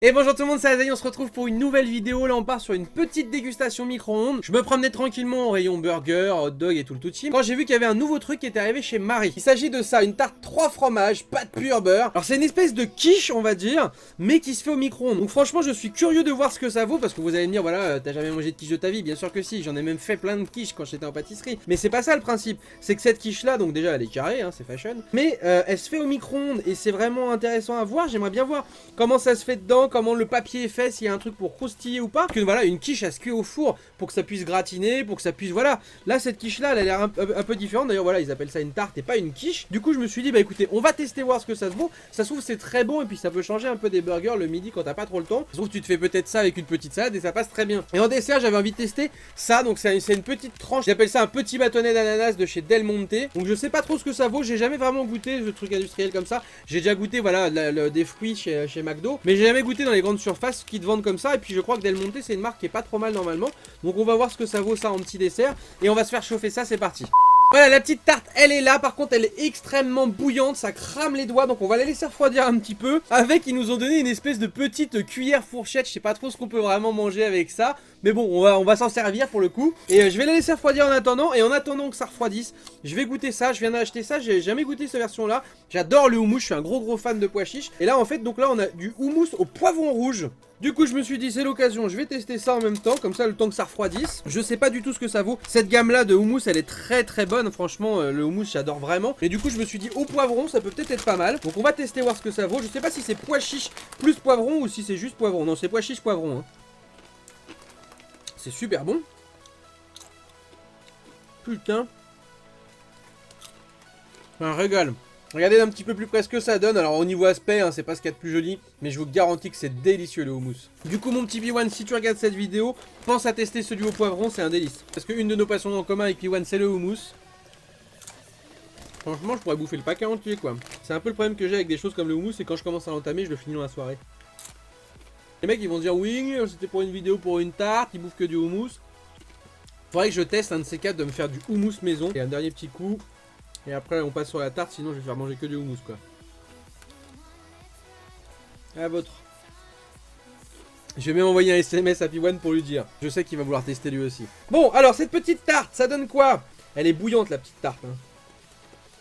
Et bonjour tout le monde, c'est Azaï, on se retrouve pour une nouvelle vidéo. Là on part sur une petite dégustation micro-ondes. Je me promenais tranquillement au rayon burger, hot dog et tout le tout-team quand j'ai vu qu'il y avait un nouveau truc qui était arrivé chez Marie. Il s'agit de ça, une tarte 3 fromages, pas de pur beurre. Alors c'est une espèce de quiche on va dire, mais qui se fait au micro-ondes. Donc franchement je suis curieux de voir ce que ça vaut. Parce que vous allez me dire voilà, t'as jamais mangé de quiche de ta vie? Bien sûr que si, j'en ai même fait plein de quiches quand j'étais en pâtisserie. Mais c'est pas ça le principe, c'est que cette quiche là, donc déjà elle est carrée, hein, c'est fashion. Mais elle se fait au micro-ondes et c'est vraiment intéressant à voir. J'aimerais bien voir comment ça se fait dedans, comment le papier est fait, s'il y a un truc pour croustiller ou pas. Que voilà, une quiche à se cuire au four pour que ça puisse gratiner, pour que ça puisse, voilà. Là cette quiche là elle a l'air un peu différente. D'ailleurs voilà, ils appellent ça une tarte et pas une quiche. Du coup je me suis dit bah écoutez, on va tester voir ce que ça se vaut. Ça se trouve c'est très bon et puis ça peut changer un peu des burgers le midi quand t'as pas trop le temps. Ça se trouve tu te fais peut-être ça avec une petite salade et ça passe très bien. Et en dessert j'avais envie de tester ça, donc c'est une petite tranche. J'appelle ça un petit bâtonnet d'ananas de chez Del Monte. Donc je sais pas trop ce que ça vaut, j'ai jamais vraiment goûté ce truc industriel comme ça. J'ai déjà goûté voilà des fruits chez McDo, mais j'ai jamais goûté dans les grandes surfaces qui te vendent comme ça. Et puis je crois que Del Monte c'est une marque qui est pas trop mal normalement. Donc on va voir ce que ça vaut ça en petit dessert et on va se faire chauffer ça, c'est parti. Voilà, la petite tarte, elle est là. Par contre, elle est extrêmement bouillante. Ça crame les doigts. Donc, on va la laisser refroidir un petit peu. Avec, ils nous ont donné une espèce de petite cuillère fourchette. Je sais pas trop ce qu'on peut vraiment manger avec ça. Mais bon, on va s'en servir pour le coup. Et je vais la laisser refroidir en attendant. Et en attendant que ça refroidisse, je vais goûter ça. Je viens d'acheter ça. J'ai jamais goûté cette version-là. J'adore le houmous. Je suis un gros fan de pois chiches. Et là, en fait, donc là, on a du houmous au poivron rouge. Du coup je me suis dit c'est l'occasion, je vais tester ça en même temps, comme ça le temps que ça refroidisse. Je sais pas du tout ce que ça vaut. Cette gamme là de houmous elle est très bonne, franchement le houmous j'adore vraiment. Et du coup je me suis dit au poivron ça peut peut-être être pas mal. Donc on va tester voir ce que ça vaut. Je sais pas si c'est pois chiche plus poivron ou si c'est juste poivron. Non c'est pois chiche poivron hein. C'est super bon. Putain. Un régal. Regardez d'un petit peu plus près ce que ça donne. Alors au niveau aspect, hein, c'est pas ce qu'il y a de plus joli, mais je vous garantis que c'est délicieux le houmous. Du coup mon petit P1, si tu regardes cette vidéo, pense à tester celui au poivron, c'est un délice. Parce qu'une de nos passions en commun avec P1 c'est le houmous. Franchement je pourrais bouffer le paquet entier quoi. C'est un peu le problème que j'ai avec des choses comme le houmous, c'est quand je commence à l'entamer, je le finis dans la soirée. Les mecs ils vont dire oui, c'était pour une vidéo pour une tarte, ils bouffent que du houmous. Faudrait que je teste un de ces quatre de me faire du houmous maison. Et un dernier petit coup. Et après on passe sur la tarte, sinon je vais faire manger que du houmous quoi. À votre. Je vais même envoyer un SMS à P1 pour lui dire. Je sais qu'il va vouloir tester lui aussi. Bon alors cette petite tarte, ça donne quoi? Elle est bouillante la petite tarte hein.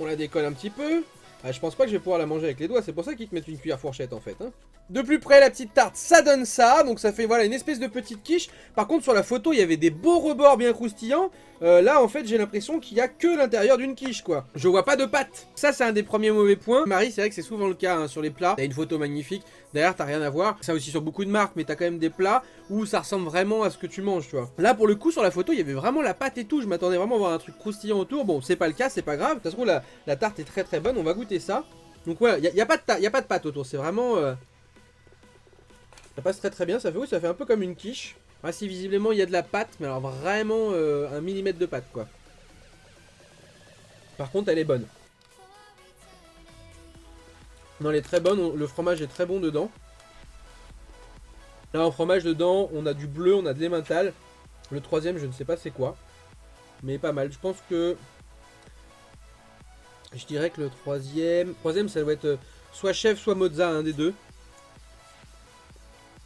On la décolle un petit peu. Ah, je pense pas que je vais pouvoir la manger avec les doigts, c'est pour ça qu'ils te mettent une cuillère fourchette en fait hein. De plus près la petite tarte ça donne ça. Donc ça fait voilà une espèce de petite quiche. Par contre sur la photo il y avait des beaux rebords bien croustillants. Là en fait j'ai l'impression qu'il y a que l'intérieur d'une quiche quoi. Je vois pas de pâte. Ça c'est un des premiers mauvais points. Marie c'est vrai que c'est souvent le cas hein, sur les plats. T'as une photo magnifique. Derrière t'as rien à voir. Ça aussi sur beaucoup de marques. Mais t'as quand même des plats où ça ressemble vraiment à ce que tu manges tu vois. Là pour le coup sur la photo il y avait vraiment la pâte et tout. Je m'attendais vraiment à voir un truc croustillant autour. Bon c'est pas le cas, c'est pas grave. De toute façon la tarte est très bonne. On va goûter ça. Donc voilà, y a pas de pâte autour. C'est vraiment... Ça passe très bien, ça fait un peu comme une quiche. Ah si visiblement il y a de la pâte, mais alors vraiment un millimètre de pâte quoi. Par contre elle est bonne. Non elle est très bonne, le fromage est très bon dedans. Là en fromage dedans, on a du bleu, on a de l'emmental. Le troisième je ne sais pas c'est quoi. Mais pas mal, je pense que... Je dirais que le troisième ça doit être soit chef soit mozza, un des deux.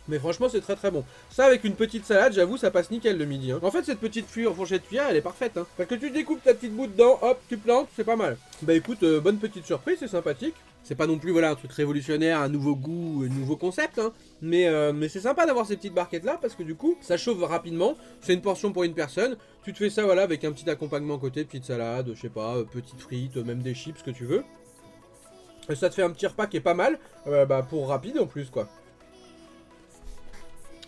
Mais franchement c'est très bon. Ça avec une petite salade, j'avoue ça passe nickel le midi hein. En fait cette petite fourchette cuillère elle est parfaite hein. Parce que tu découpes ta petite bout dedans, hop tu plantes, c'est pas mal. Bah écoute, bonne petite surprise, c'est sympathique. C'est pas non plus voilà un truc révolutionnaire, un nouveau goût, un nouveau concept hein. Mais c'est sympa d'avoir ces petites barquettes là parce que du coup ça chauffe rapidement. C'est une portion pour une personne. Tu te fais ça voilà avec un petit accompagnement côté, petite salade, je sais pas, petites frites, même des chips, ce que tu veux. Et ça te fait un petit repas qui est pas mal, bah pour rapide en plus quoi.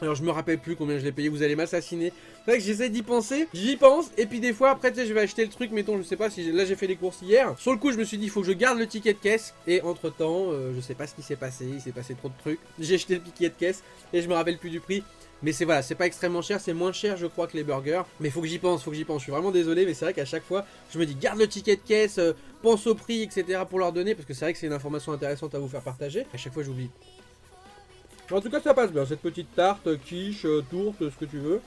Alors je me rappelle plus combien je l'ai payé, vous allez m'assassiner. C'est vrai que j'essaie d'y penser, j'y pense, et puis des fois après tu sais je vais acheter le truc, mettons je sais pas si là j'ai fait les courses hier. Sur le coup je me suis dit il faut que je garde le ticket de caisse, et entre temps je sais pas ce qui s'est passé, il s'est passé trop de trucs. J'ai acheté le ticket de caisse, et je me rappelle plus du prix. Mais c'est voilà, c'est pas extrêmement cher, c'est moins cher je crois que les burgers. Mais faut que j'y pense, je suis vraiment désolé, mais c'est vrai qu'à chaque fois je me dis garde le ticket de caisse, pense au prix etc pour leur donner, parce que c'est vrai que c'est une information intéressante à vous faire partager. À chaque fois j'oublie. En tout cas ça passe bien, cette petite tarte, quiche, tourte, ce que tu veux.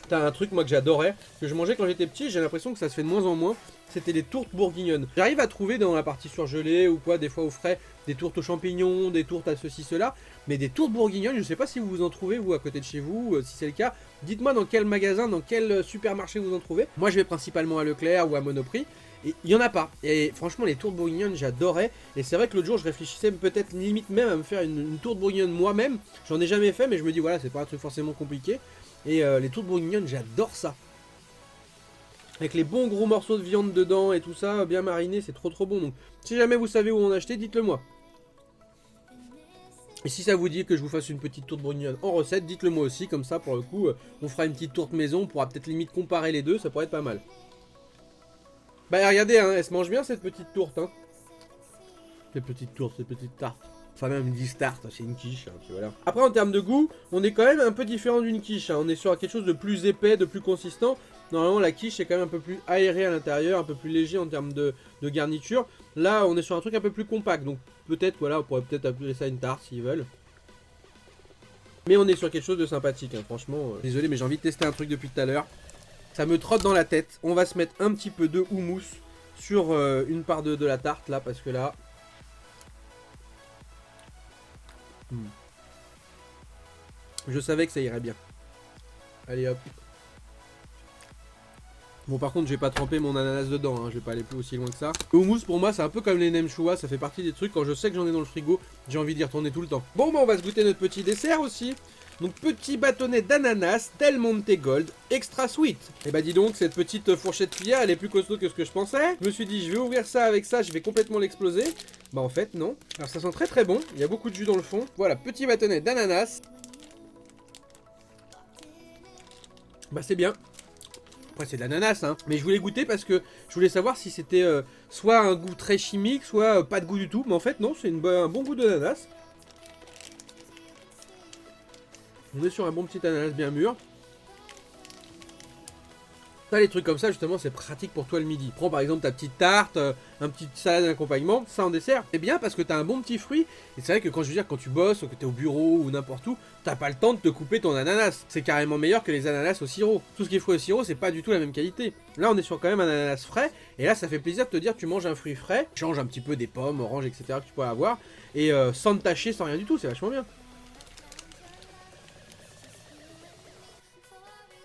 T'as un truc moi que j'adorais, que je mangeais quand j'étais petit, j'ai l'impression que ça se fait de moins en moins, c'était les tourtes bourguignonnes. J'arrive à trouver dans la partie surgelée ou quoi, des fois au frais, des tourtes aux champignons, des tourtes à ceci, cela, mais des tourtes bourguignonnes, je sais pas si vous en trouvez vous à côté de chez vous, si c'est le cas, dites-moi dans quel magasin, dans quel supermarché vous en trouvez. Moi je vais principalement à Leclerc ou à Monoprix, et il y en a pas. Et franchement les tourtes bourguignonnes j'adorais, et c'est vrai que l'autre jour je réfléchissais peut-être limite même à me faire une tourte bourguignonne moi-même, j'en ai jamais fait mais je me dis voilà c'est pas un truc forcément compliqué. Et les tourtes bourguignonnes, j'adore ça. Avec les bons gros morceaux de viande dedans et tout ça, bien mariné, c'est trop bon. Donc, si jamais vous savez où en acheter, dites-le moi. Et si ça vous dit que je vous fasse une petite tourte bourguignonne en recette, dites-le moi aussi. Comme ça, pour le coup, on fera une petite tourte maison. On pourra peut-être limite comparer les deux, ça pourrait être pas mal. Bah regardez, hein, elle se mange bien cette petite tourte. Hein. Cette petite tourte, cette petite tarte. Enfin même une tarte, c'est une quiche, hein, puis voilà. Après en termes de goût, on est quand même un peu différent d'une quiche, hein. On est sur quelque chose de plus épais, de plus consistant. Normalement la quiche est quand même un peu plus aérée à l'intérieur, un peu plus léger en termes de garniture. Là on est sur un truc un peu plus compact, donc peut-être voilà, on pourrait peut-être appeler ça une tarte s'ils veulent. Mais on est sur quelque chose de sympathique, hein, franchement. Désolé mais j'ai envie de tester un truc depuis tout à l'heure. Ça me trotte dans la tête. On va se mettre un petit peu de houmous sur une part de la tarte là, parce que là... Je savais que ça irait bien. Allez hop. Bon par contre je vais pas tremper mon ananas dedans, hein. Je vais pas aller plus aussi loin que ça. Le houmous pour moi c'est un peu comme les nem chua, ça fait partie des trucs quand je sais que j'en ai dans le frigo, j'ai envie d'y retourner tout le temps. Bon bah on va se goûter notre petit dessert aussi. Donc petit bâtonnet d'ananas Del Monte Gold extra sweet. Et bah dis donc cette petite fourchette cuillère elle est plus costaud que ce que je pensais. Je me suis dit je vais ouvrir ça avec ça, je vais complètement l'exploser. Bah en fait non. Alors ça sent très bon, il y a beaucoup de jus dans le fond. Voilà, petit bâtonnet d'ananas. Bah c'est bien. Après c'est de l'ananas hein. Mais je voulais goûter parce que je voulais savoir si c'était soit un goût très chimique, soit pas de goût du tout. Mais en fait non, c'est un bon goût d'ananas. On est sur un bon petit ananas bien mûr. Ça, les trucs comme ça, justement, c'est pratique pour toi le midi. Prends par exemple ta petite tarte, un petit salade d'accompagnement, ça en dessert. C'est bien parce que t'as un bon petit fruit. Et c'est vrai que quand je veux dire, quand tu bosses, ou que t'es au bureau ou n'importe où, t'as pas le temps de te couper ton ananas. C'est carrément meilleur que les ananas au sirop. Tout ce qui est fruit au sirop, c'est pas du tout la même qualité. Là, on est sur quand même un ananas frais. Et là, ça fait plaisir de te dire, tu manges un fruit frais, change un petit peu des pommes, oranges, etc. que tu pourrais avoir. Et sans te tâcher, sans rien du tout, c'est vachement bien.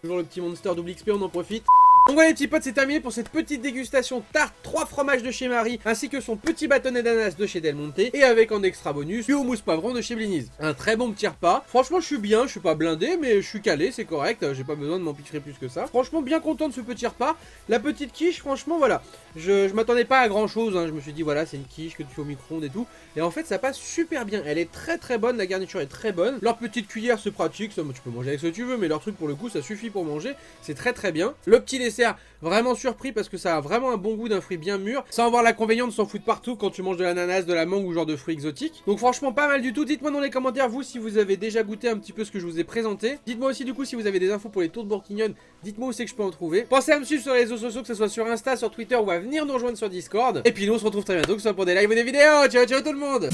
Toujours le petit monster double XP, on en profite. Donc voilà les petits potes, c'est terminé pour cette petite dégustation tarte 3 fromages de chez Marie, ainsi que son petit bâtonnet d'ananas de chez Del Monte, et avec en extra bonus le houmous poivron de chez Bliniz. Un très bon petit repas. Franchement je suis bien, je suis pas blindé mais je suis calé, c'est correct, j'ai pas besoin de m'empiffrer plus que ça. Franchement bien content de ce petit repas. La petite quiche, franchement voilà, je m'attendais pas à grand chose, hein. Je me suis dit voilà c'est une quiche que tu fais au micro-ondes et tout, et en fait ça passe super bien, elle est très bonne, la garniture est très bonne. Leur petite cuillère c'est pratique, ça, tu peux manger avec ce que tu veux, mais leur truc pour le coup ça suffit pour manger, c'est très bien. Le petit dessert, vraiment surpris parce que ça a vraiment un bon goût d'un fruit bien mûr, sans avoir l'inconvénient de s'en foutre partout quand tu manges de l'ananas, de la mangue ou genre de fruits exotiques. Donc franchement pas mal du tout. Dites-moi dans les commentaires vous si vous avez déjà goûté un petit peu ce que je vous ai présenté. Dites-moi aussi du coup si vous avez des infos pour les tourtes bourguignonnes, dites-moi où c'est que je peux en trouver. Pensez à me suivre sur les réseaux sociaux, que ce soit sur Insta, sur Twitter ou à venir nous rejoindre sur Discord. Et puis nous on se retrouve très bientôt, que ce soit pour des lives ou des vidéos. Ciao ciao tout le monde.